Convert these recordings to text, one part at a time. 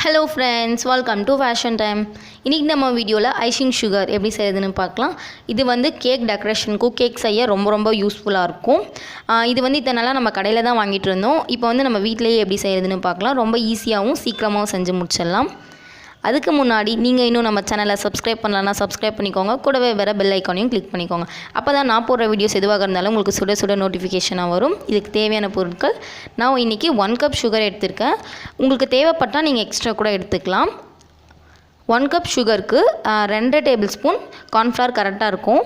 Hello friends, welcome to fashion time. இன்றைக்கி நம்ம வீடியோவில் ஐசிங் சுகர் எப்படி செய்யுதுன்னு பார்க்கலாம். இது வந்து கேக் டெக்கரேஷனுக்கும் கேக் செய்ய ரொம்ப யூஸ்ஃபுல்லாக இருக்கும். இது வந்து இத்தனை நாளாக நம்ம கடையில் தான் வாங்கிட்டு இருந்தோம். இப்போ வந்து நம்ம வீட்டிலேயே எப்படி செய்கிறதுன்னு பார்க்கலாம். ரொம்ப ஈஸியாகவும் சீக்கிரமாகவும் செஞ்சு முடிச்சிடலாம். அதுக்கு முன்னாடி நீங்கள் இன்னும் நம்ம சேனலை சப்ஸ்கிரைப் பண்ணலன்னா சப்ஸ்கிரைப் பண்ணிக்கோங்க. கூடவே வேறு பெல் ஐக்கானையும் கிளிக் பண்ணிக்கோங்க. அப்போ தான் நான் போடுற வீடியோஸ் எதுவாக இருந்தாலும் உங்களுக்கு சுட நோட்டிஃபிகேஷனாக வரும். இதுக்கு தேவையான பொருட்கள் நான் இன்றைக்கி 1 கப் சுகர் எடுத்திருக்கேன். உங்களுக்கு தேவைப்பட்டால் நீங்கள் எக்ஸ்ட்ரா கூட எடுத்துக்கலாம். 1 கப் சுகருக்கு 2 டேபிள் ஸ்பூன் கார்ன்ஃப்ளவர் கரெக்டாக இருக்கும்.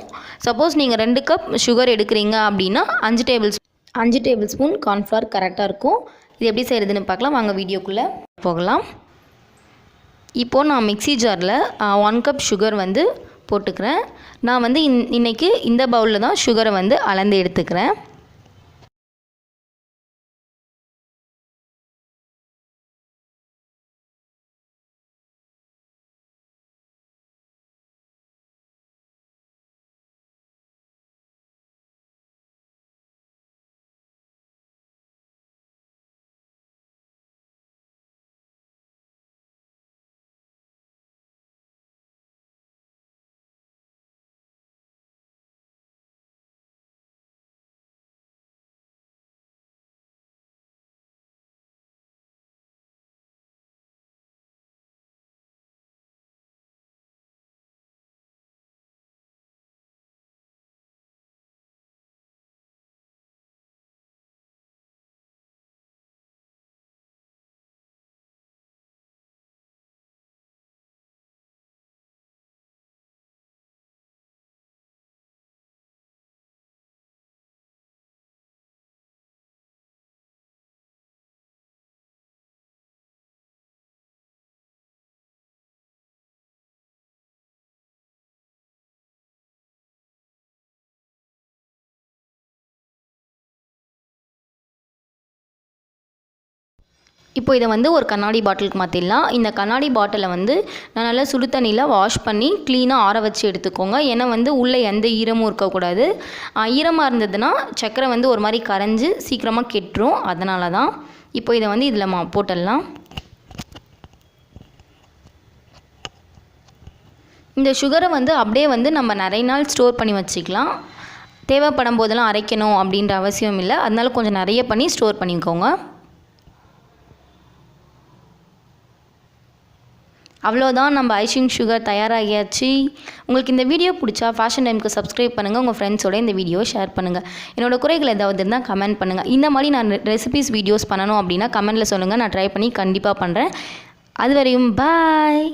சப்போஸ் நீங்கள் 2 கப் சுகர் எடுக்கிறீங்க அப்படின்னா 5 டேபிள் ஸ்பூன் கார்ன்ஃப்ளவர் கரெக்டாக இருக்கும். இது எப்படி செய்கிறதுன்னு பார்க்கலாம். வாங்க வீடியோக்குள்ளே போகலாம். இப்போது நான் மிக்ஸி ஜாரில் 1 கப் சுகர் வந்து போட்டுக்கிறேன். நான் வந்து இன்றைக்கி இந்த பவுலில் தான் சுகரை வந்து அளந்து எடுத்துக்கிறேன். இப்போ இதை வந்து ஒரு கண்ணாடி பாட்டிலுக்கு மாற்றிடலாம். இந்த கண்ணாடி பாட்டிலை வந்து நான் நல்லா சுடு தண்ணியில் வாஷ் பண்ணி க்ளீனாக ஆற வச்சு எடுத்துக்கோங்க. ஏன்னா வந்து உள்ளே எந்த ஈரமும் இருக்கக்கூடாது. ஈரமாக இருந்ததுன்னா சர்க்கரை வந்து ஒரு மாதிரி கரைஞ்சி சீக்கிரமாக கெட்டுரும். அதனால தான். இப்போ இதை வந்து இதில் போட்டுடலாம். இந்த சுகரை வந்து அப்படியே வந்து நம்ம நிறைய நாள் ஸ்டோர் பண்ணி வச்சுக்கலாம். தேவைப்படும் போதெல்லாம் அரைக்கணும் அப்படின்ற அவசியம் இல்லை. அதனால கொஞ்சம் நிறைய பண்ணி ஸ்டோர் பண்ணிக்கோங்க. அவ்வளோதான், நம்ம ஐசிங் சுகர் தயாராகியாச்சு. உங்களுக்கு இந்த வீடியோ பிடிச்சா ஃபேஷன் டைமுக்கு சப்ஸ்கிரைப் பண்ணுங்கள். உங்கள் ஃப்ரெண்ட்ஸோட இந்த வீடியோ ஷேர் பண்ணுங்கள். என்னோட குறைகள் ஏதாவது இருந்தால் கமெண்ட் பண்ணுங்கள். இந்த மாதிரி நான் ரெசிபீஸ் வீடியோஸ் பண்ணணும் அப்படின்னா கமெண்ட்டில் சொல்லுங்கள். நான் ட்ரை பண்ணி கண்டிப்பாக பண்ணுறேன். அது வரையும் பாய்.